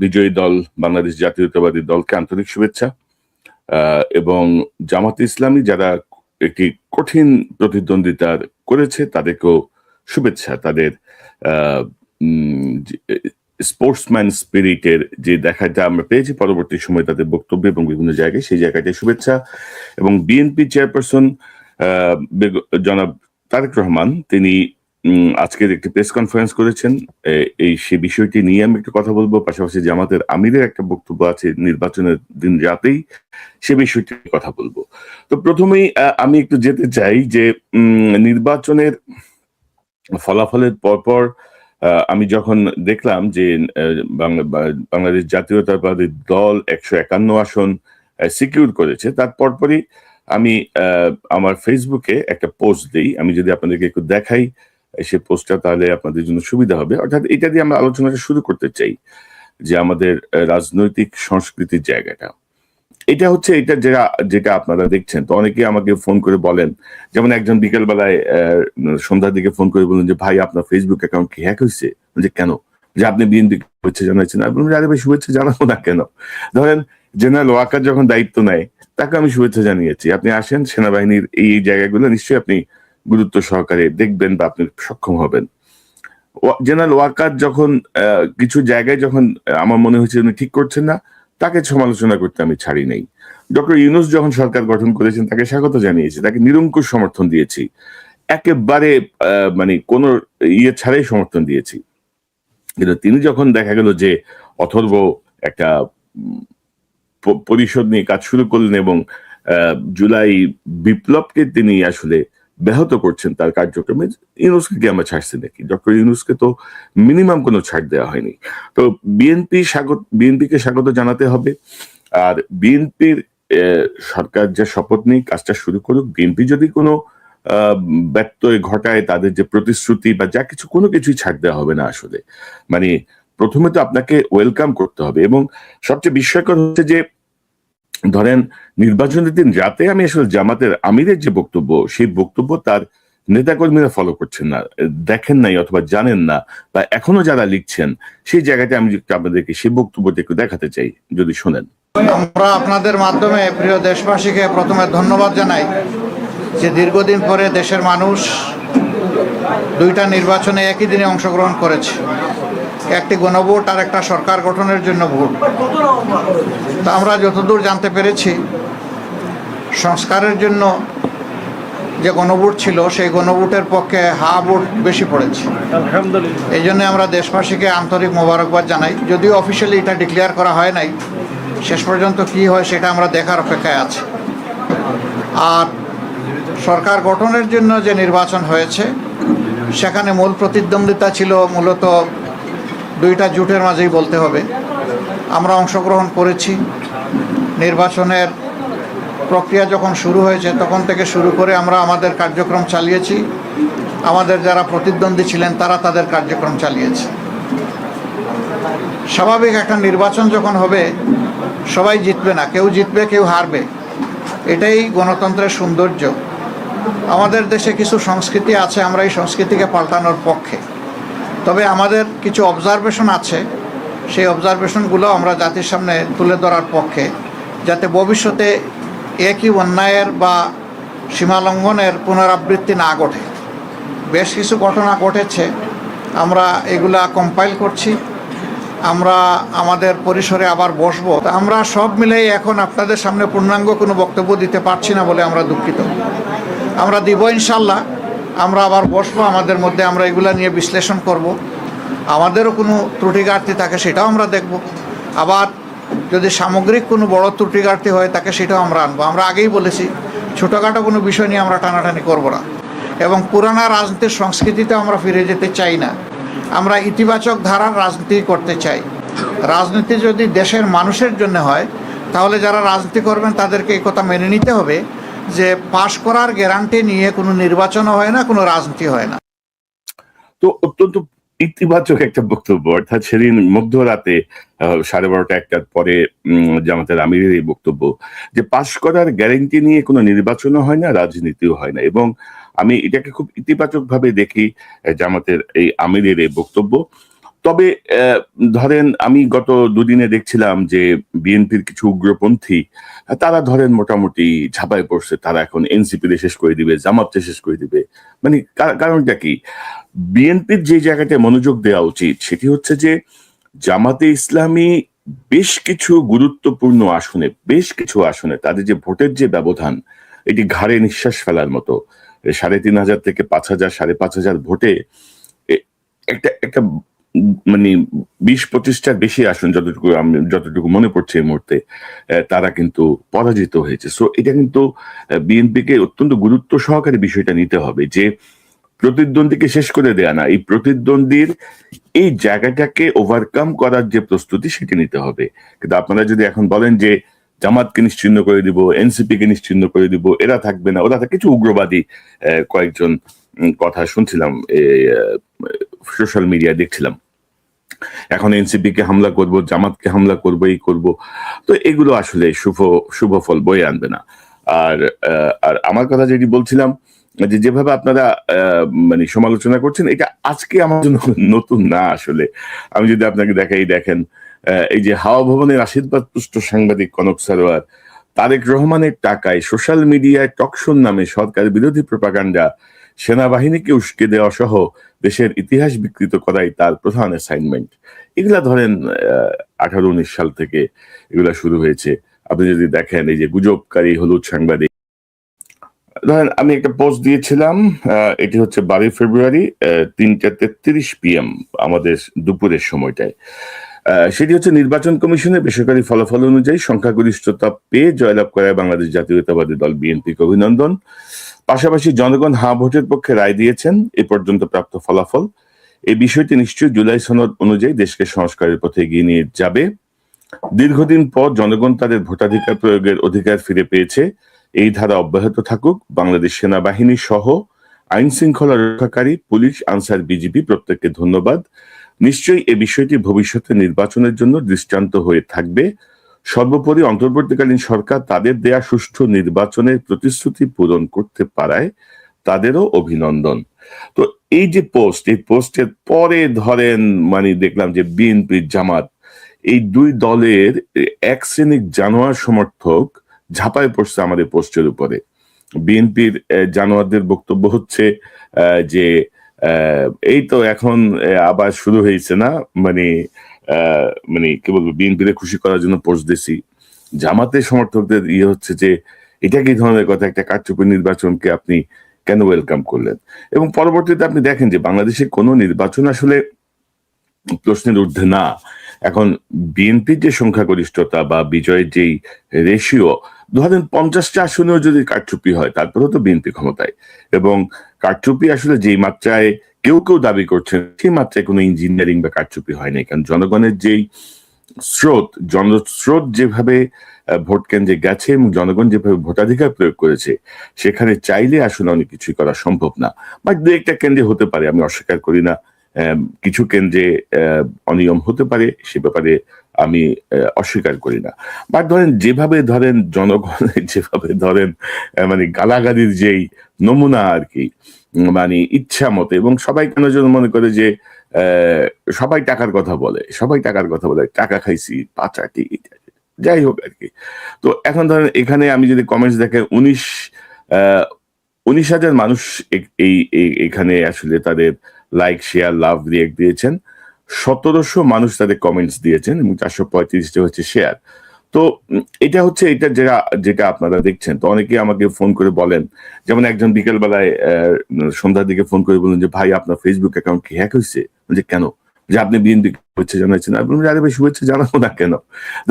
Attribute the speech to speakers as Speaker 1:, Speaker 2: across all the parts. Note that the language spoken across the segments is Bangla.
Speaker 1: বিজয়ী দল বাংলাদেশ জাতীয়তাবাদী দলকে আন্তরিক শুভেচ্ছা এবং জামাত ইসলামী যারা একটি কঠিন প্রতিদ্বন্দ্বিতা করেছে তাদেরকেও শুভেচ্ছা। তাদের স্পোর্টসম্যান স্পিরিটের যে দেখাটা আমরা পেয়েছি পরবর্তী সময় তাদের বক্তব্য এবং বিভিন্ন জায়গায়, সেই জায়গাটায় শুভেচ্ছা। এবং বিএনপি চেয়ারপারসন জনাব তারেক রহমান তিনি আজকের একটি প্রেস কনফারেন্স করেছেন, সে বিষয়টি নিয়ে আমি একটু কথা বলবো। পাশাপাশি জামাতের আমিরের একটা বক্তব্য আছে নির্বাচনের দিন রাতেই, সে বিষয়টি কথা বলবো। তো প্রথমেই আমি একটু যেতে চাই যে নির্বাচনের ফলাফলের পরপর আমি যখন দেখলাম যে বাংলাদেশ জাতীয়তাবাদী দল 151 আসন সিকিউর করেছে, তার পরপরই আমি আমার ফেসবুকে একটা পোস্ট দিই। আমি যদি আপনাদেরকে একটু দেখাই সে পোস্টটা, তাহলে আপনাদের জন্য সুবিধা হবে। অর্থাৎ এটা দিয়ে আমরা আলোচনাটা শুরু করতে চাই যে আমাদের রাজনৈতিক সংস্কৃতির জায়গাটা এটা হচ্ছে, এটা যেটা আপনারা দেখছেন। তো অনেকেই আমাকে ফোন করে বলেন, যেমন একজন বিকেলবেলায় সন্ধ্যার দিকে ফোন করে বললেন যে ভাই আপনার ফেসবুক অ্যাকাউন্ট কি হ্যাক হয়েছে, যে কেন, যে আপনি বিএনপি শুভেচ্ছা জানাচ্ছেন। আমি বললাম আরে ভাই শুভেচ্ছা জানাবো না কেন, ধরেন জেনারেল ওয়াকার যখন দায়িত্ব নেয় তাকে আমি শুভেচ্ছা জানিয়েছি, আপনি আসেন সেনাবাহিনীর এই জায়গাগুলো নিশ্চয়ই আপনি গুরুত্ব সহকারে দেখবেন বা আপনি সক্ষম হবেন। জেনারেল ওয়াকার যখন কিছু জায়গায় যখন আমার মনে হয়েছে উনি ঠিক করছেন না, তাকে সমালোচনা করতে আমি ছাড়ি নাই। ডক্টর ইউনূস যখন সরকার গঠন করেছেন তাকে স্বাগত জানিয়েছি, তাকে নিরঙ্কুশ সমর্থন দিয়েছি, একেবারে মানে কোন ছাড়াই সমর্থন দিয়েছি। কিন্তু তিনি যখন দেখা গেল যে অথর্ব একটা পরিষদ নিয়ে কাজ শুরু করলেন এবং জুলাই বিপ্লবকে তিনি আসলে ব্যাহত করছেন তার কার্যক্রমে, ইউনূসকে কি আমরা ছাড়ছি নাকি? ডক্টর ইউনূসকে তো মিনিমাম কোনো ছাড় দেওয়া হয়নি। তো বিএনপিকে স্বাগত জানাতে হবে। আর বিএনপির সরকার যে শপথ নিয়ে কাজটা শুরু করুক। বিএনপি যদি কোনো ব্যত্যয় ঘটায়, তাদের যে প্রতিশ্রুতি বা যা কিছু, কোনো কিছুই ছাড় দেওয়া হবে না আসলে। মানে প্রথমে তো আপনাকে ওয়েলকাম করতে হবে। এবং সবচেয়ে বিস্ময়কর হচ্ছে যে ধরেন নির্বাচনের দিন রাতে আমি আসলে জামাতের আমিরের যে বক্তব্য, সেই বক্তব্য তার নেতাকর্মীরা ফলো করছেন না, দেখেন নাই অথবা জানেন না, বা এখনো যারা লিখছেন, সেই জায়গাটা আমি আপনাদেরকে সেই বক্তব্যটা একটু দেখাতে চাই, যদি শোনেন।
Speaker 2: আমরা আপনাদের মাধ্যমে প্রিয় দেশবাসীকে প্রথমে ধন্যবাদ জানাই যে দীর্ঘদিন পরে দেশের মানুষ দুইটা নির্বাচনে একই দিনে অংশগ্রহণ করেছে, একটি গণভোট আর একটা সরকার গঠনের জন্য ভোট। তা আমরা যতদূর জানতে পেরেছি, সংস্কারের জন্য যে গণভোট ছিল সেই গণভোটের পক্ষে হা ভোট বেশি পড়েছে। এই জন্য আমরা দেশবাসীকে আন্তরিক মোবারকবাদ জানাই। যদিও অফিসিয়ালি এটা ডিক্লেয়ার করা হয় নাই, শেষ পর্যন্ত কি হয় সেটা আমরা দেখার অপেক্ষায় আছি। আর সরকার গঠনের জন্য যে নির্বাচন হয়েছে সেখানে মূল প্রতিদ্বন্দ্বিতা ছিল মূলত দুইটা জোটের মাঝেই বলতে হবে। আমরা অংশগ্রহণ করেছি। নির্বাচনের প্রক্রিয়া যখন শুরু হয়েছে তখন থেকে শুরু করে আমরা আমাদের কার্যক্রম চালিয়েছি। আমাদের যারা প্রতিদ্বন্দ্বী ছিলেন তারা তাদের কার্যক্রম চালিয়েছে। স্বাভাবিক একটা নির্বাচন যখন হবে সবাই জিতবে না, কেউ জিতবে কেউ হারবে, এটাই গণতন্ত্রের সৌন্দর্য। আমাদের দেশে কিছু সংস্কৃতি আছে, আমরা এই সংস্কৃতিকে পাল্টানোর পক্ষে। তবে আমাদের কিছু অবজারভেশন আছে, সেই অবজারভেশনগুলো আমরা জাতির সামনে তুলে ধরার পক্ষে, যাতে ভবিষ্যতে একই অন্যায়ের বা সীমালঙ্ঘনের পুনরাবৃত্তি না ঘটে। বেশ কিছু ঘটনা ঘটেছে, আমরা এগুলা কম্পাইল করছি, আমরা আমাদের পরিসরে আবার বসবো। আমরা সব মিলেই এখন আপনাদের সামনে পূর্ণাঙ্গ কোনো বক্তব্য দিতে পারছি না বলে আমরা দুঃখিত। আমরা দিব ইনশাল্লাহ, আমরা আবার বসবো, আমাদের মধ্যে আমরা এগুলা নিয়ে বিশ্লেষণ করব। আমাদেরও কোনো ত্রুটি ঘাটতি থাকে সেটাও আমরা দেখব। আবার যদি সামগ্রিক কোনো বড় ত্রুটি ঘাটতি হয় তাকে সেটাও আমরা আনবো। আমরা আগেই বলেছি ছোটোখাটো কোনো বিষয় নিয়ে আমরা টানাটানি করবো না, এবং পুরানা রাজনীতির সংস্কৃতিতে আমরা ফিরে যেতে চাই না। আমরা ইতিবাচক ধারার রাজনীতি করতে চাই। রাজনীতি যদি দেশের মানুষের জন্য হয় তাহলে যারা রাজনীতি করবেন তাদেরকে এই কথা মেনে নিতে হবে যে পাশ করার গ্যারান্টি নিয়ে কোনো নির্বাচনও হয় না, কোনো রাজনীতি হয় না।
Speaker 1: তো অত্যন্ত ইতিবাচক একটা বক্তব্য। অর্থাৎ সেদিন মধ্যরাতে 12:30-1টার পরে জামাতের আমিরের এই বক্তব্য যে পাশ করার গ্যারান্টি নিয়ে কোনো নির্বাচনও হয় না, রাজনীতিও হয় না। এবং আমি এটাকে খুব ইতিবাচক ভাবে দেখি জামাতের এই আমিরের এই বক্তব্য। তবে ধরেন আমি গত দুদিনে দেখছিলাম যে বিএনপির কিছু উগ্রপন্থী তারা ধরেন মোটামুটি ঝাঁপায় পড়ছে, তারা এখন এনসিপি শেষ করে দিবে, জামাতকে শেষ করে দিবে। মানে কারণটা কি? বিএনপির যে জায়গাটায় মনোযোগ দেওয়া উচিত সেটি হচ্ছে যে জামাতে ইসলামী বেশ কিছু গুরুত্বপূর্ণ আসনে, বেশ কিছু আসনে তাদের যে ভোটের যে ব্যবধান, এটি ঘাড়ে নিঃশ্বাস ফেলার মতো। ৩,৫০০ থেকে ৫,০০০, ৫,৫০০ ভোটে একটা একটা মানে ২০-২৫টার বেশি আসন যতটুকু মনে পড়ছে এই মুহূর্তে, তারা কিন্তু পরাজিত হয়েছে। সো এটা কিন্তু বিএনপিকে অত্যন্ত গুরুত্ব সহকারে বিষয়টা নিতে হবে যে প্রতিদ্বন্দ্বীকে শেষ করে দেয়া না, এই প্রতিদ্বন্দ্বীর এই জায়গাটাকে ওভারকাম করার যে প্রস্তুতি সেটি নিতে হবে। কিন্তু আপনারা যদি এখন বলেন যে জামাতকে নিশ্চিহ্ন করে দিব, এনসিপি কে নিশ্চিহ্ন করে দিব, এরা থাকবে না, ওরা কিছু উগ্রবাদী কয়েকজন কথা শুনছিলাম, সোশ্যাল মিডিয়ায় দেখছিলাম। এখন এনসিপি কে হামলা করব, জামাতকে হামলা করব, এই করব। তো এগুলো আসলে শুভ ফল বয়ে আনবে না। আর আর আমার কথা যেটি বলছিলাম যে যেভাবে আপনারা মানে সমালোচনা করছেন, এটা আজকে আমার জন্য নতুন না আসলে। আমি যদি আপনাকে দেখাই, দেখেন এই যে হাওয়া ভবনের আশীর্বাদ পুষ্ট সাংবাদিক কনক সারোয়ার তারেক রহমানের টাকায় সোশ্যাল মিডিয়ায় টকশোর নামে সরকার বিরোধী প্রপাগান্ডা, সেনাবাহিনীকে উস্কে দেওয়া সহ দেশের ইতিহাস বিকৃত করাই তার প্রধান অ্যাসাইনমেন্ট। এগুলা ধরেন 18-19 সাল থেকে এগুলা শুরু হয়েছে। আপনি যদি দেখেন এই যে গুজবকারী হলুদ সাংবাদিক, ধরেন আমি একটা পোস্ট দিয়েছিলাম, এটি হচ্ছে 12 ফেব্রুয়ারি 3:33 PM আমাদের দুপুরের সময়টায়। সেটি হচ্ছে নির্বাচন কমিশনের বেসরকারি ফলাফল অনুযায়ী সংখ্যাগরিষ্ঠতা পেয়ে জয়লাভ করায় বাংলাদেশ জাতীয়তাবাদী দল বিএনপিকে অভিনন্দন। পাশাপাশি জনগণ হ্যাঁ ভোটের পক্ষে রায় দিয়েছেন এ পর্যন্ত প্রাপ্ত ফলাফল। এই বিষয়টি নিশ্চয়ই জুলাই সনদ অনুযায়ী দেশকে সংস্কারের পথে এগিয়ে নিয়ে যাবে। দীর্ঘদিন পর জনগণ তাদের ভোটাধিকার প্রয়োগের অধিকার ফিরে পেয়েছে। এই ধারা অব্যাহত থাকুক। বাংলাদেশ সেনাবাহিনী সহ আইন শৃঙ্খলা রক্ষাকারী পুলিশ, আনসার, বিজিবি প্রত্যেককে ধন্যবাদ। নিশ্চয়ই এ বিষয়টি ভবিষ্যতে নির্বাচনের জন্য দৃষ্টান্ত হয়ে থাকবে। সর্বোপরি অন্তর্বর্তীকালীন সরকার তাদের দেয়া সুষ্ঠু নির্বাচনের প্রতিশ্রুতি পূরণ করতে পারায় তাদেরও অভিনন্দন। তো এই যে পোস্ট, এই পোস্টের পরে ধরেন মানে দেখলাম যে বিএনপি, জামাত এই দুই দলের এক শ্রেণীর জানোয়ার সমর্থক ঝাঁপায় পড়ছে আমাদের পোস্টের উপরে। বিএনপির জানোয়ারদের বক্তব্য হচ্ছে যে এই তো এখন আবার শুরু হয়েছে না, মানে মানে কি বলবো, বিএনপিকে খুশি করার জন্য পোস্ট দিছি। জামাতের সমর্থকদের ইয়ে হচ্ছে যে এটা কি ধরনের কথা, একটা কারচুপি নির্বাচনকে আপনি কেন ওয়েলকাম করলেন? এবং পরবর্তীতে আপনি দেখেন যে বাংলাদেশে কোনো নির্বাচন আসলে প্রশ্নের ঊর্ধ্বে না। এখন বিএনপির যে সংখ্যাগরিষ্ঠতা বা বিজয়ের যেই রেশিও, ধরেন 50টা আসনেও যদি কারচুপি হয় তারপরেও তো বিএনপি ক্ষমতায়। এবং কারচুপি আসলে যেই মাত্রায় কেউ কেউ দাবি করছেন সেই মাত্রায় কোনো ইঞ্জিনিয়ারিং বা কারচুপি হয় নাই। কারণ জনগণের যেই জনস্রোত যেভাবে ভোট কেন্দ্রে গেছে এবং জনগণ যেভাবে ভোটাধিকার প্রয়োগ করেছে, সেখানে চাইলে আসলে অনেক কিছুই করা সম্ভব না। বাট দু একটা কেন্দ্রে হতে পারে, আমি অস্বীকার করি না। কিছু কেন্দ্রে অনিয়ম হতে পারে, সে ব্যাপারে আমি অস্বীকার করি না। বাট যেভাবে ধরেন জনগণের যেভাবে ধরেন মানে গালাগালির যেই নমুনা আর কি, মানে ইচ্ছা মতো, এবং সবাই কেন যেন মনে করে যে সবাই টাকার কথা বলে, সবাই টাকার কথা বলে, টাকা খাইছি, পাচাটি, যাই হোক আর কি। তো এখন ধরেন এখানে আমি যদি কমেন্টস দেখে 19,000 মানুষ এখানে আসলে তাদের লাইক, শেয়ার, লাভ, রিয়েক্ট দিয়েছেন। 1700 মানুষ তাদের কমেন্টস দিয়েছেন এবং 435টা হচ্ছে শেয়ার। তো এটা হচ্ছে এটা যেটা আপনারা দেখছেন। তো অনেকে আমাকে ফোন করে বলেন, যেমন একজন বিকেল বেলায় সন্ধ্যার দিকে ফোন করে বলেন যে ভাই আপনার ফেসবুক অ্যাকাউন্ট কি হ্যাক হয়েছে? যে কেন? যে আপনি বিএনপি শুভেচ্ছা জানাচ্ছেন। আমি বললাম আরে ভাই শুভেচ্ছা জানাবো না কেন?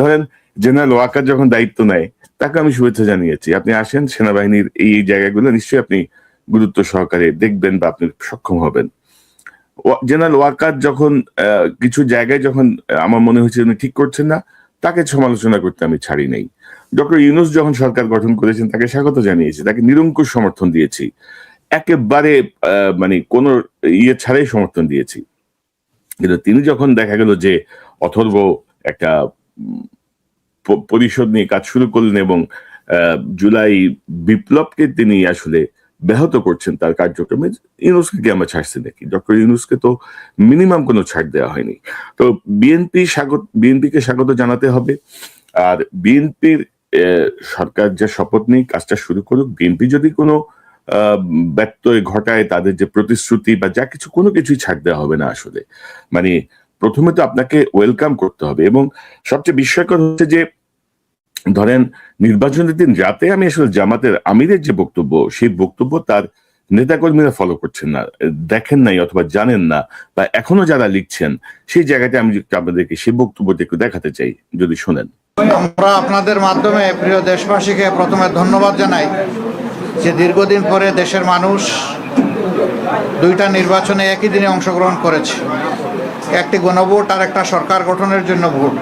Speaker 1: ধরেন জেনারেল ওয়াকার যখন দায়িত্ব নেয় তাকে আমি শুভেচ্ছা জানিয়েছি। আপনি আসেন সেনাবাহিনীর এই জায়গাগুলো নিশ্চয়ই আপনি গুরুত্ব সহকারে দেখবেন বা আপনি সক্ষম হবেন। জেনারেল ওয়াকার যখন কিছু জায়গায় যখন আমার মনে হয়েছে উনি ঠিক করছেন না, তাকে সমালোচনা করতে আমি ছাড়ি নাই। ডক্টর ইউনূস যখন সরকার গঠন করেছেন তাকে স্বাগত জানিয়েছি, তাকে নিরঙ্কুশ সমর্থন দিয়েছি, একেবারে মানে কোন ইয়ে ছাড়াই সমর্থন দিয়েছি। কিন্তু তিনি যখন দেখা গেল যে অথর্ব একটা পরিষদ নিয়ে কাজ শুরু করলেন এবং জুলাই বিপ্লবকে তিনি আসলে ব্যাহত করছেন তার কার্যক্রমে, ইউনূসকে কি আমরা ছাড়ছি নাকি? ডক্টর ইউনূসকে তো মিনিমাম কোনো ছাড় দেওয়া হয়নি। তো বিএনপিকে স্বাগত জানাতে হবে। আর বিএনপির সরকার যে শপথ নিয়ে কাজটা শুরু করুক। বিএনপি যদি কোনো ব্যত্যয় ঘটায়, তাদের যে প্রতিশ্রুতি বা যা কিছু, কোনো কিছুই ছাড় দেওয়া হবে না আসলে। মানে প্রথমে তো আপনাকে ওয়েলকাম করতে হবে। এবং সবচেয়ে বিস্ময়কর হচ্ছে যে ধরেন নির্বাচনের দিন রাতে আমি আসলে জামাতের আমিরের যে বক্তব্য, সেই বক্তব্য তার নেতাকর্মীরা ফলো করছেন না, দেখেন নাই অথবা জানেন না, বা এখনো যারা লিখছেন, সেই জায়গাটা আমি আপনাদেরকে সেই বক্তব্যটা একটু দেখাতে চাই, যদি শোনেন।
Speaker 2: আমরা আপনাদের মাধ্যমে প্রিয় দেশবাসীকে প্রথমে ধন্যবাদ জানাই যে দীর্ঘদিন পরে দেশের মানুষ দুইটা নির্বাচনে একই দিনে অংশগ্রহণ করেছে, একটি গণভোট আর একটা সরকার গঠনের জন্য ভোট।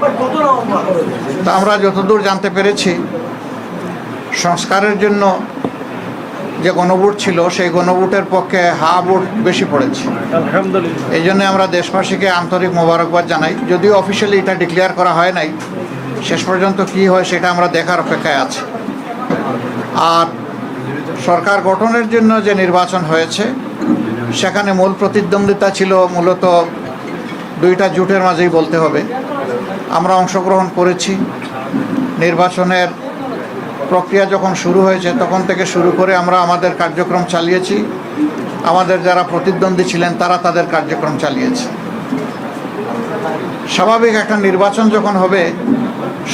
Speaker 2: তা আমরা যতদূর জানতে পেরেছি, সংস্কারের জন্য যে গণভোট ছিল সেই গণভোটের পক্ষে হা ভোট বেশি পড়েছে। এই জন্য আমরা দেশবাসীকে আন্তরিক মোবারকবাদ জানাই। যদিও অফিসিয়ালি এটা ডিক্লেয়ার করা হয় নাই, শেষ পর্যন্ত কি হয় সেটা আমরা দেখার অপেক্ষায় আছি। আর সরকার গঠনের জন্য যে নির্বাচন হয়েছে, সেখানে মূল প্রতিদ্বন্দ্বিতা ছিল মূলত দুইটা জোটের মাঝেই বলতে হবে। আমরা অংশগ্রহণ করেছি। নির্বাচনের প্রক্রিয়া যখন শুরু হয়েছে তখন থেকে শুরু করে আমরা আমাদের কার্যক্রম চালিয়েছি। আমাদের যারা প্রতিদ্বন্দ্বী ছিলেন তারা তাদের কার্যক্রম চালিয়েছে। স্বাভাবিক একটা নির্বাচন যখন হবে,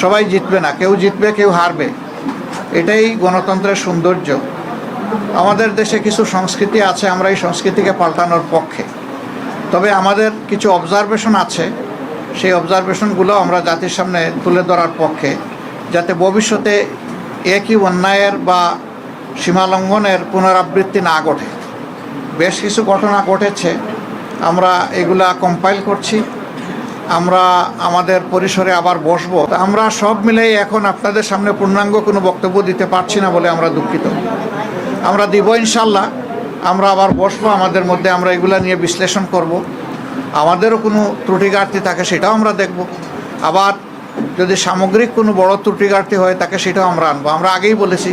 Speaker 2: সবাই জিতবে না, কেউ জিতবে কেউ হারবে। এটাই গণতন্ত্রের সৌন্দর্য। আমাদের দেশে কিছু সংস্কৃতি আছে, আমরা এই সংস্কৃতিকে পাল্টানোর পক্ষে। তবে আমাদের কিছু অবজারভেশন আছে, সেই অবজারভেশনগুলো আমরা জাতির সামনে তুলে ধরার পক্ষে, যাতে ভবিষ্যতে একই অন্যায়ের বা সীমালঙ্ঘনের পুনরাবৃত্তি না ঘটে। বেশ কিছু ঘটনা ঘটেছে, আমরা এগুলা কম্পাইল করছি। আমরা আমাদের পরিসরে আবার বসবো। আমরা সব মিলেই এখন আপনাদের সামনে পূর্ণাঙ্গ কোনো বক্তব্য দিতে পারছি না বলে আমরা দুঃখিত। আমরা দিব ইনশাল্লাহ। আমরা আবার বসবো, আমাদের মধ্যে আমরা এগুলা নিয়ে বিশ্লেষণ করব। আমাদেরও কোনো ত্রুটি ঘাটতি থাকে সেটাও আমরা দেখব। আবার যদি সামগ্রিক কোনো বড় ত্রুটি ঘাটতি হয় তাকে সেটাও আমরা আনবো। আমরা আগেই বলেছি,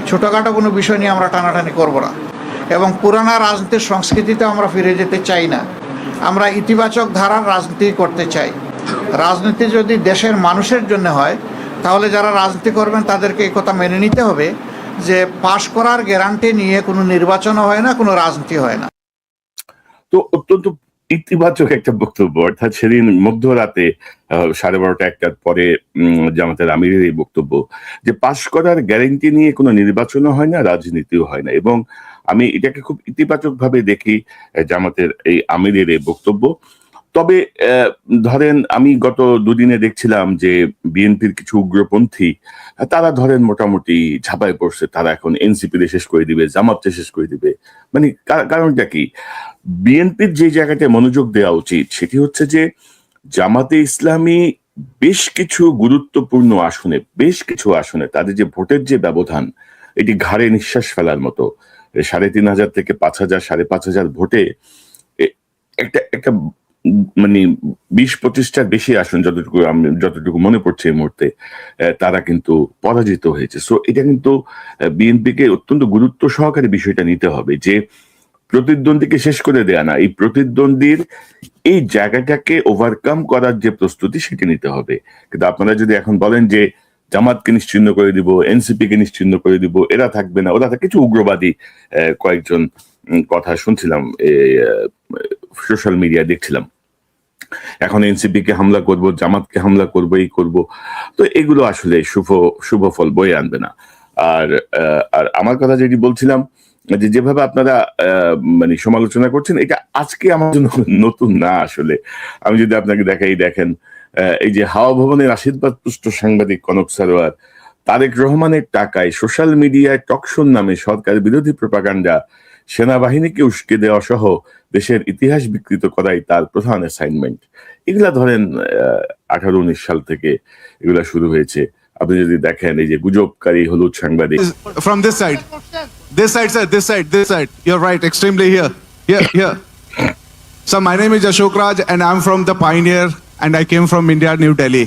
Speaker 2: ছোটোখাটো কোনো বিষয় নিয়ে আমরা টানাটানি করব না। এবং পুরানা রাজনীতির সংস্কৃতিতে আমরা ফিরে যেতে চাই না। আমরা ইতিবাচক ধারার রাজনীতি করতে চাই। রাজনীতি যদি দেশের মানুষের জন্য হয়, তাহলে যারা রাজনীতি করবেন তাদেরকে এই কথা মেনে নিতে হবে যে পাশ করার গ্যারান্টি নিয়ে কোনো নির্বাচনও হয় না, কোনো রাজনীতি হয় না।
Speaker 1: তো অত্যন্ত ইতিবাচক একটা বক্তব্য। অর্থাৎ সেদিন মধ্যরাতে 12:30-1টার পরে জামাতের আমিরের এই বক্তব্য যে পাশ করার গ্যারান্টি নিয়ে কোনো নির্বাচনও হয় না, রাজনীতিও হয় না। এবং আমি এটাকে খুব ইতিবাচক ভাবে দেখি জামাতের এই আমিরের এই বক্তব্য। তবে ধরেন আমি গত দুদিনে দেখছিলাম যে বিএনপির কিছু উগ্রপন্থী তারা ধরেন মোটামুটি ঝাঁপায় পড়ছে, তারা এখন এনসিপি শেষ করে দিবে, জামাতকে শেষ করে দিবে। মানে কারণটা কি? বিএনপির যে জায়গাটায় মনোযোগ দেওয়া উচিত সেটি হচ্ছে যে জামাতে ইসলামী বেশ কিছু গুরুত্বপূর্ণ আসনে, বেশ কিছু আসনে তাদের যে ভোটের যে ব্যবধান, এটি ঘাড়ে নিঃশ্বাস ফেলার মতো। 3,500 থেকে 5,000, 5,500 ভোটে একটা মানে 20-25টার বেশি আসন, যতটুকু মনে পড়ছে এই মুহূর্তে, তারা কিন্তু পরাজিত হয়েছে। সো এটা কিন্তু বিএনপিকে অত্যন্ত গুরুত্ব সহকারে বিষয়টা নিতে হবে যে প্রতিদ্বন্দ্বীকে শেষ করে দেয়া না, এই প্রতিদ্বন্দ্বীর এই জায়গাটাকে ওভারকাম করার যে প্রস্তুতি সেটি নিতে হবে। কিন্তু আপনারা যদি এখন বলেন যে জামাতকে নিশ্চিহ্ন করে দিব, এনসিপি কে নিশ্চিহ্ন করে দিব, এরা থাকবে না, ওরা কিছু উগ্রবাদী কয়েকজন কথা শুনছিলাম, সোশ্যাল মিডিয়া দেখছিলাম, এখন এনসিপি কে হামলা করব, জামাতকে হামলা করব, এই করব। তো এগুলো আসলে শুভ ফল বয়ে আনবে না। আর আমার কথা যেটি বলছিলাম, যে যেভাবে আপনারা মানে সমালোচনা করছেন, এটা আজকে আমার জন্য নতুন না আসলে। আমি যদি আপনাকে দেখেন, এই যে হাওয়া ভবনের আশীর্বাদ পুষ্ট সাংবাদিক কনক সারোয়ার তারেক রহমানের টাকায় সোশ্যাল মিডিয়ায় টকশোর নামে সরকার বিরোধী প্রোপাগান্ডা, সেনাবাহিনীকে উস্কে দেওয়া সহ দেশের ইতিহাস বিকৃত করাই তার প্রধান অ্যাসাইনমেন্ট। এগুলা ধরেন 18-19 সাল থেকে এগুলা শুরু হয়েছে। আপনি যদি দেখেন, এই যে গুজবকারী হলুদ সাংবাদিক।
Speaker 3: From this side, sir, this side. You're right, extremely here. So my name is Ashok Raj and I'm from the Pioneer and I came from India, New Delhi.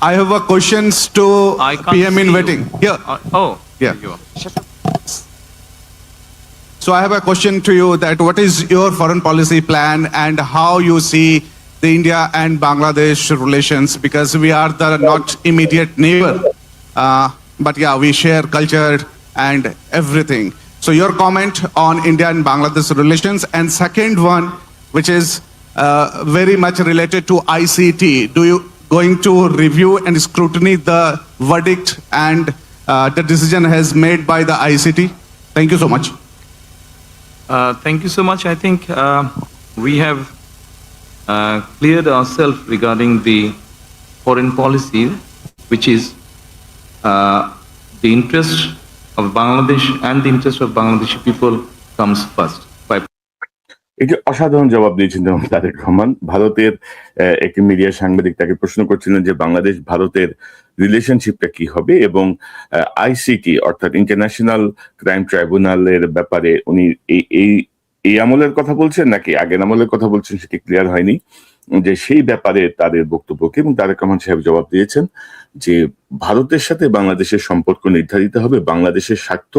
Speaker 3: I have a questions to
Speaker 4: I can't
Speaker 3: PM in
Speaker 4: see
Speaker 3: waiting.
Speaker 4: you.
Speaker 3: Here.
Speaker 4: Oh,
Speaker 3: Yeah.
Speaker 4: here you are.
Speaker 3: So I have a question to you that what is your foreign policy plan and how you see the India and Bangladesh relations, because we are the not immediate neighbor, but yeah, we share culture and everything. So your comment on India and Bangladesh relations. And second one, which is very much related to ICT. Do you going to review and scrutiny the verdict and the decision has made by the ICT? Thank you so much.
Speaker 4: Thank you so much. I think we have cleared ourselves regarding the foreign policy, which is the interest of Bangladesh and the interest of Bangladeshi people comes first. By
Speaker 1: একটি অসাধারণ জবাব দিয়েছেন যেমন তারেক রহমান। ভারতের একটি মিডিয়া সাংবাদিক তাকে প্রশ্ন করছিলেন যে বাংলাদেশ ভারতের রিলেশনশিপটা কি হবে এবং আইসিটি অর্থাৎ ইন্টারন্যাশনাল ক্রাইম ট্রাইব্যুনালের ব্যাপারে উনি এই আমলের কথা বলছেন নাকি আগের আমলের কথা বলছেন সেটি ক্লিয়ার হয়নি, যে সেই ব্যাপারে তাদের বক্তব্যকে, এবং তারেক রহমান সাহেব জবাব দিয়েছেন যে ভারতের সাথে বাংলাদেশের সম্পর্ক নির্ধারিত হবে বাংলাদেশের স্বার্থ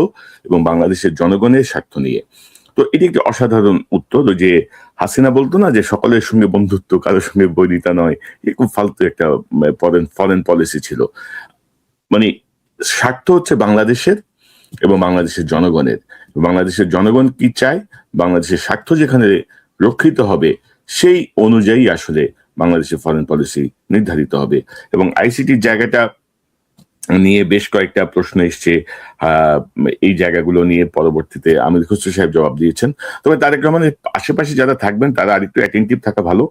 Speaker 1: এবং বাংলাদেশের জনগণের স্বার্থ নিয়ে। তো এটি একটি অসাধারণ উত্তর। যে হাসিনা বলতো না যে সকলের সঙ্গে বন্ধুত্ব, কারোর সঙ্গে বৈরিতা নয়, এ খুব ফালতু একটা ফরেন পলিসি ছিল। মানে স্বার্থ হচ্ছে বাংলাদেশের এবং বাংলাদেশের জনগণের। বাংলাদেশের জনগণ কি চায়, বাংলাদেশের স্বার্থ যেখানে রক্ষিত হবে সেই অনুযায়ী আসলে বাংলাদেশের ফরেন পলিসি নির্ধারিত হবে। এবং আইসিটির জায়গাটা নিয়ে বেশ কয়েকটা প্রশ্ন এসছে, এই জায়গাগুলো নিয়ে পরবর্তীতে আমির খসরু সাহেব জবাব দিয়েছেন। তবে তারেক রহমানের আশেপাশে যারা থাকবেন তারা আরেকটু অ্যাটেন্টিভ থাকা ভালো,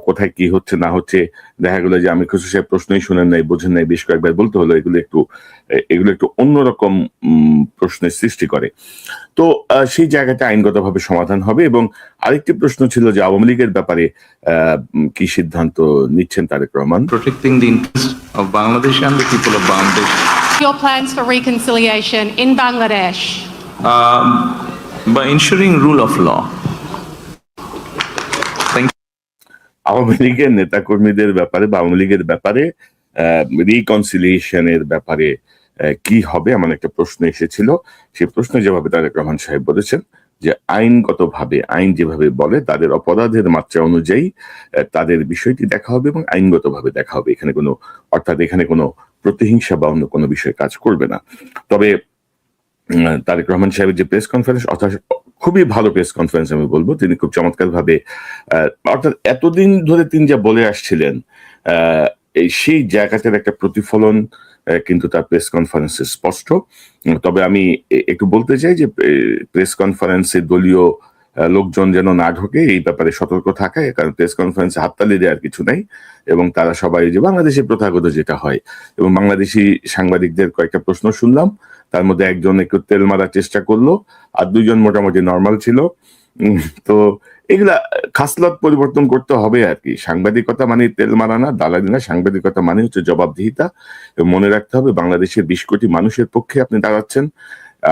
Speaker 1: কোথায় কি হচ্ছে না হচ্ছে। দেখা গেলো যে আমির খসরু সাহেব প্রশ্নই শুনেন নাই, বোঝেন নাই, বেশ কয়েকবার বলতে হলো। এগুলো একটু অন্যরকম প্রশ্নের সৃষ্টি করে। তো সেই জায়গাটা আইনগতভাবে সমাধান হবে। এবং আরেকটি প্রশ্ন ছিল যে আওয়ামী লীগের ব্যাপারে কি সিদ্ধান্ত নিচ্ছেন Tarique Rahman.
Speaker 4: protecting the interest of Bangladesh and the people of Bangladesh.
Speaker 5: Your plans for reconciliation in Bangladesh?
Speaker 4: By ensuring rule of law. Thank you.
Speaker 1: Awami লীগের নেতাকর্মীদের ব্যাপারে বা আওয়ামী লীগের ব্যাপারে রিকনসিলিয়েশনের ব্যাপারে কি হবে এমন একটা প্রশ্ন এসেছিল। সেই প্রশ্নের জবাবে তারেক রহমান সাহেব বলেছেন যে আইনগতভাবে আইন যেভাবে বলে তাদের অপরাধের মাত্রা অনুযায়ী তাদের বিষয়টি দেখা হবে এবং আইনগতভাবে দেখা হবে। এখানে কোনো প্রতিহিংসা বা অন্য কোনো বিষয় কাজ করবে না। তবে তারেক রহমান সাহেবের যে প্রেস কনফারেন্স, অর্থাৎ খুবই ভালো প্রেস কনফারেন্স আমি বলবো, তিনি খুব চমৎকার ভাবে অর্থাৎ এতদিন ধরে তিনি যা বলে আসছিলেন সেই জায়গাটার একটা প্রতিফলন কিন্তু তার প্রেস কনফারেন্সে স্পষ্ট। তবে আমি একটু বলতে চাই যে প্রেস কনফারেন্সে দলীয় লোকজন যেন না ঢোকে এই ব্যাপারে সতর্ক থাকা, কারণ প্রেস কনফারেন্সে হাততালি দেওয়ার কিছু নাই এবং তারা সবাই যে বাংলাদেশে প্রথাগত যেটা হয়। এবং বাংলাদেশি সাংবাদিকদের কয়েকটা প্রশ্ন শুনলাম, তার মধ্যে একজন একটু তেল মারার চেষ্টা করলো আর দুইজন মোটামুটি নর্মাল ছিল। তো এগুলা খাসলত পরিবর্তন করতে হবে আর কি। সাংবাদিকতা মানে তেল মারা না, দালালি না, সাংবাদিকতা মানে হচ্ছে জবাবদিহিতা। মনে রাখতে হবে বাংলাদেশের 20 কোটি মানুষের পক্ষে আপনি দাঁড়াচ্ছেন,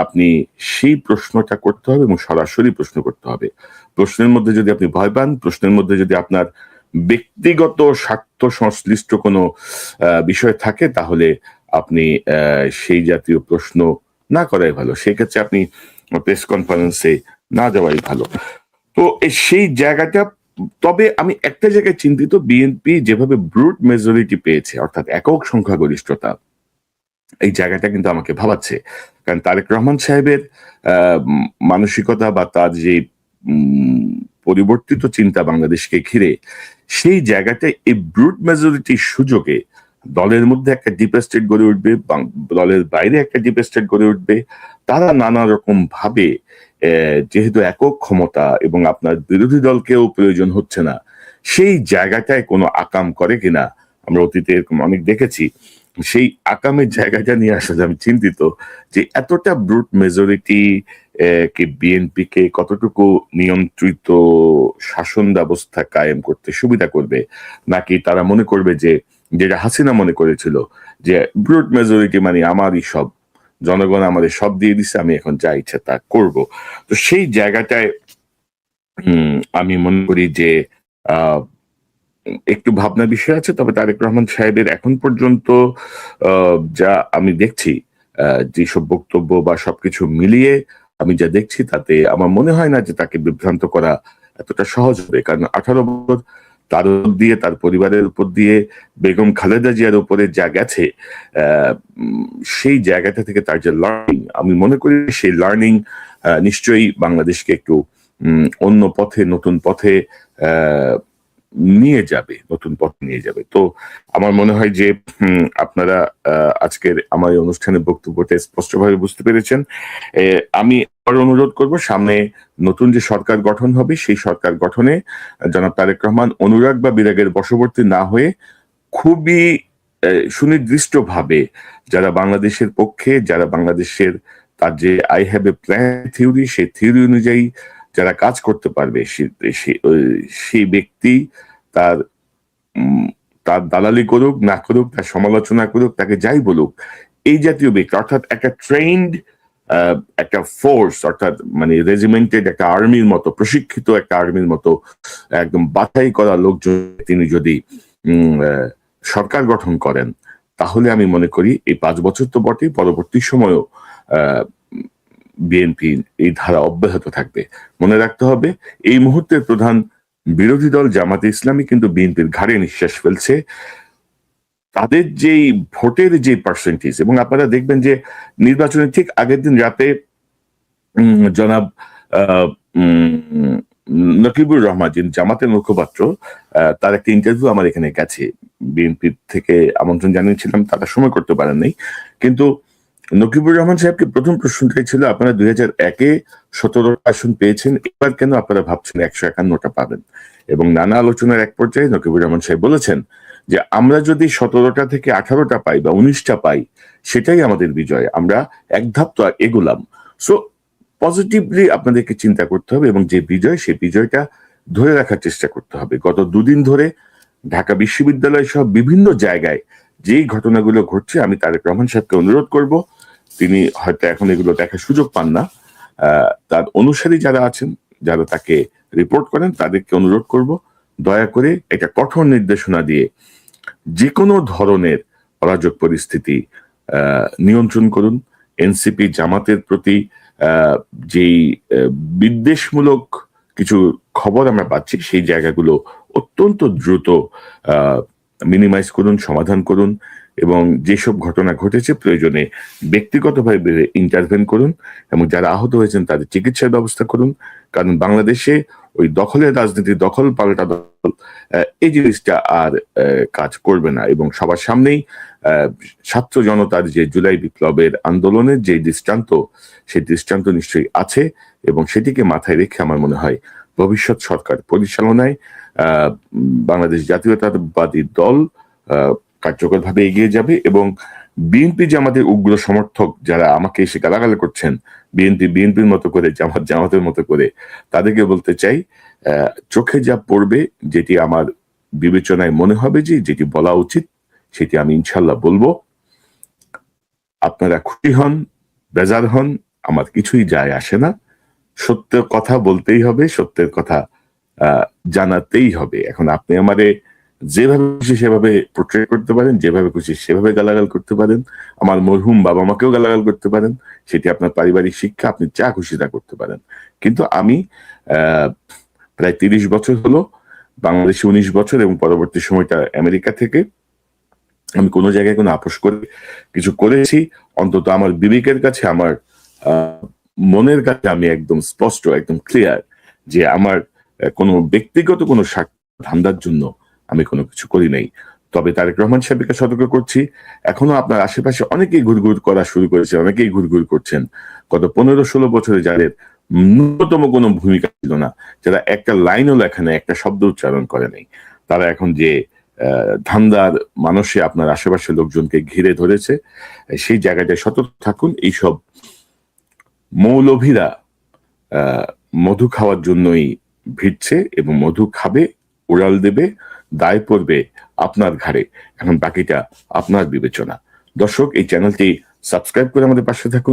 Speaker 1: আপনি সেই প্রশ্নটা করতে হবে এবং সরাসরি প্রশ্ন করতে হবে। প্রশ্নের মধ্যে যদি আপনি ভয় পান, প্রশ্নের মধ্যে যদি আপনার ব্যক্তিগত স্বার্থ সংশ্লিষ্ট কোনো বিষয় থাকে, তাহলে আপনি সেই জাতীয় প্রশ্ন না করাই ভালো। সেক্ষেত্রে আপনি প্রেস কনফারেন্সে না যাওয়াই ভালো। তো সেই জায়গাটা, তবে আমি একটা জায়গায় চিন্তিত, বিএনপি যেভাবে ব্রুট মেজরিটি পেয়েছে অর্থাৎ একক সংখ্যাগরিষ্ঠতা, এই জায়গাটা কিন্তু আমাকে ভাবাচ্ছে। কারণ তারেক রহমান সাহেবের মানসিকতা বা তার যে পরিবর্তিত চিন্তা বাংলাদেশকে ঘিরে, সেই জায়গাটায় এই ব্রুট মেজরিটির সুযোগে দলের মধ্যে একটা ডিপ স্টেট গড়ে উঠবে, দলের বাইরে একটা ডিপ স্টেট গড়ে উঠবে। তারা নানা রকম ভাবে যেহেতু একক ক্ষমতা এবং আপনার বিরোধী দলকেও প্রয়োজন হচ্ছে না, সেই জায়গাটায় কোনো আকাম করে কিনা আমরা অতীতে এরকম অনেক দেখেছি। সেই আকামের জায়গাটা নিয়ে আসলে আমি চিন্তিত যে এতটা ব্রুট মেজরিটি কে বিএনপি কে কতটুকু নিয়ন্ত্রিত শাসন ব্যবস্থা কায়েম করতে সুবিধা করবে, নাকি তারা মনে করবে যে যেটা হাসিনা মনে করেছিল যে ব্রুট মেজরিটি মানে আমারই সব, জনগণ আমাদের সব দিয়ে দিচ্ছে, আমি এখন যা ইচ্ছা তা করব। তো সেই জায়গাটায় আমি মনে করি যে একটু ভাবনার বিষয় আছে। তবে তারেক রহমান সাহেবের এখন পর্যন্ত যা আমি দেখছি, যেসব বক্তব্য বা সবকিছু মিলিয়ে আমি যা দেখছি তাতে আমার মনে হয় না যে তাকে বিভ্রান্ত করা এতটা সহজ হবে, কারণ 18 বছর তার উপর দিয়ে, তার পরিবারের উপর দিয়ে, বেগম খালেদা জিয়ার উপরে যা গেছে, সেই জায়গাটা থেকে তার যে লার্নিং, আমি মনে করি সেই লার্নিং নিশ্চয়ই বাংলাদেশকে একটু অন্য পথে, নতুন পথে নিয়ে যাবে, নতুন পথে নিয়ে যাবে। তো আমার মনে হয় যে আপনারা আজকের আমার এই অনুষ্ঠানের বক্তব্যটা স্পষ্টভাবে বুঝতে পেরেছেন। আমি আবার অনুরোধ করব, সামনে নতুন যে সরকার গঠন হবে সেই সরকার গঠনে জনাব তারেক রহমান অনুরাগ বা বিরাগের বশবর্তী না হয়ে খুবই সুনির্দিষ্টভাবে যারা বাংলাদেশের পক্ষে, যারা বাংলাদেশের তার যে I have a plan theory, সেই থিওরি অনুযায়ী যারা কাজ করতে পারবে সেই ব্যক্তি তার দালালি করুক না করুক, তার সমালোচনা করুক, তাকে যাই বলুক, এই জাতীয় ব্যক্তি অর্থাৎ একটা ট্রেন্ড একটা ফোর্স, অর্থাৎ মানে রেজিমেন্টেড একটা আর্মির মতো, প্রশিক্ষিত একটা আর্মির মতো একদম বাছাই করা লোকজন তিনি যদি সরকার গঠন করেন, তাহলে আমি মনে করি এই 5 বছর তো বটেই, পরবর্তী সময়েও বিএনপি এই ধারা অব্যাহত থাকবে। মনে রাখতে হবে এই মুহূর্তের প্রধান বিরোধী দল জামাতে ইসলামী কিন্তু বিএনপির ঘাড়ে নিঃশ্বাস ফেলছে। তাদের যেই ভোটের যে পার্সেন্টেজ, এবং আপনারা দেখবেন যে নির্বাচনের ঠিক আগের দিন রাতে জনাব নকিবুর রহমান, যিনি জামাতের মুখপাত্র, তার একটা ইন্টারভিউ আমার এখানে গেছে, বিএনপি থেকে আমন্ত্রণ জানিয়েছিলাম, তারা সময় করতে পারেন নাই। কিন্তু নকিবুর রহমান সাহেবকে প্রথম প্রশ্নটাই ছিল, আপনারা 2001-এ 17 আসন পেয়েছেন, এবার কেন আপনারা ভাবছেন 151টা পাবেন? এবং নানা আলোচনার এক পর্যায়ে নকিবুর রহমান সাহেব বলেছেন যে আমরা যদি 17টা থেকে 18টা পাই বা 19টা পাই, সেটাই আমাদের বিজয়, আমরা এক ধাপ তো এগোলাম। সো পজিটিভলি আপনাদেরকে চিন্তা করতে হবে এবং যে বিজয়, সেই বিজয়টা ধরে রাখার চেষ্টা করতে হবে। গত 2 দিন ধরে ঢাকা বিশ্ববিদ্যালয় সহ বিভিন্ন জায়গায় যেই ঘটনাগুলো ঘটছে, আমি তারেক রহমান সাহেবকে অনুরোধ করব, তিনি হয়তো এখন এগুলো দেখার সুযোগ পান না, তার অনুসারী যারা আছেন, যারা তাকে রিপোর্ট করেন, তাদেরকে অনুরোধ করব দয়া করে একটা কঠোর নির্দেশনা দিয়ে যে কোনো ধরনের অরাজক পরিস্থিতি নিয়ন্ত্রণ করুন। এনসিপি জামাতের প্রতি যেই বিদ্বেষমূলক কিছু খবর আমরা পাচ্ছি, সেই জায়গাগুলো অত্যন্ত দ্রুত মিনিমাইজ করুন, সমাধান করুন, এবং যেসব ঘটনা ঘটেছে প্রয়োজনে ব্যক্তিগতভাবে ইন্টারভেন করুন, এবং যারা আহত হয়েছেন তাদের চিকিৎসার ব্যবস্থা করুন। কারণ বাংলাদেশে ওই দখলের রাজনীতি, দখল পাল্টা দখল, এই জিনিসটা আর কাজ করবে না। এবং সবার সামনেই ছাত্র জনতার যে জুলাই বিপ্লবের আন্দোলনের যে দৃষ্টান্ত, সেই দৃষ্টান্ত নিশ্চয়ই আছে, এবং সেটিকে মাথায় রেখে আমার মনে হয় ভবিষ্যৎ সরকার পরিচালনায় বাংলাদেশ জাতীয়তাবাদী দল কার্যকরভাবে এগিয়ে যাবে। এবং বিএনপি যে আমাদের উগ্র সমর্থক যারা আমাকে এসে গালাগাল করছেন, বিএনপির মতো করে, জামাতের মতো করে, তাদেরকে বলতে চাই, চোখে যা পড়বে, যেটি আমার বিবেচনায় মনে হবে যে যেটি বলা উচিত, সেটি আমি ইনশাল্লাহ বলবো। আপনারা খুশি হন, বেজার হন, আমার কিছুই যায় আসে না। সত্যের কথা বলতেই হবে, সত্যের কথা জানাতেই হবে। এখন আপনি আমারে যেভাবে খুশি সেভাবে পোর্ট্রেট করতে পারেন, যেভাবে খুশি সেভাবে গালাগাল করতে পারেন, আমার মরহুম বাবা মাকেও গালাগাল করতে পারেন, সেটি আপনার পারিবারিক শিক্ষা, আপনি যা খুশি তা করতে পারেন। কিন্তু আমি প্রায় 30 বছর হলো বাংলাদেশে, 19 বছর, এবং পরবর্তী সময়টা আমেরিকা থেকে, আমি কোনো জায়গায় কোনো আপোষ করে কিছু করেছি, অন্তত আমার বিবেকের কাছে, আমার মনের কাছে আমি একদম স্পষ্ট, একদম ক্লিয়ার যে আমার কোনো ব্যক্তিগত কোনো স্বার্থ ধান্দার জন্য আমি কোনো কিছু করি নাই। তবে তারেক রহমান সাহেবকে সতর্ক করছি, এখনো আপনার আশেপাশে অনেকেই ঘুরঘুর করা শুরু করেছে, অনেকেই ঘুরঘুর করছেন। গত 15-16 বছরে যাদের ন্যূনতম কোনো ভূমিকা ছিল না, যারা একটা লাইনও লেখা নেই, একটা শব্দ উচ্চারণ করে নাই, তারা এখন যে ধান্দার মানুষে আপনার আশেপাশের লোকজনকে ঘিরে ধরেছে, সেই জায়গাটায় সতর্ক থাকুন। এইসব মৌলভীরা মধু খাওয়ার জন্যই ভিড়ছে, এবং মধু খাবে, উড়াল দেবে, দায় পড়বে আপনার ঘাড়ে। এখন বাকিটা আপনার বিবেচনা। দর্শক, এই চ্যানেলটি সাবস্ক্রাইব করে আমাদের পাশে থাকুন।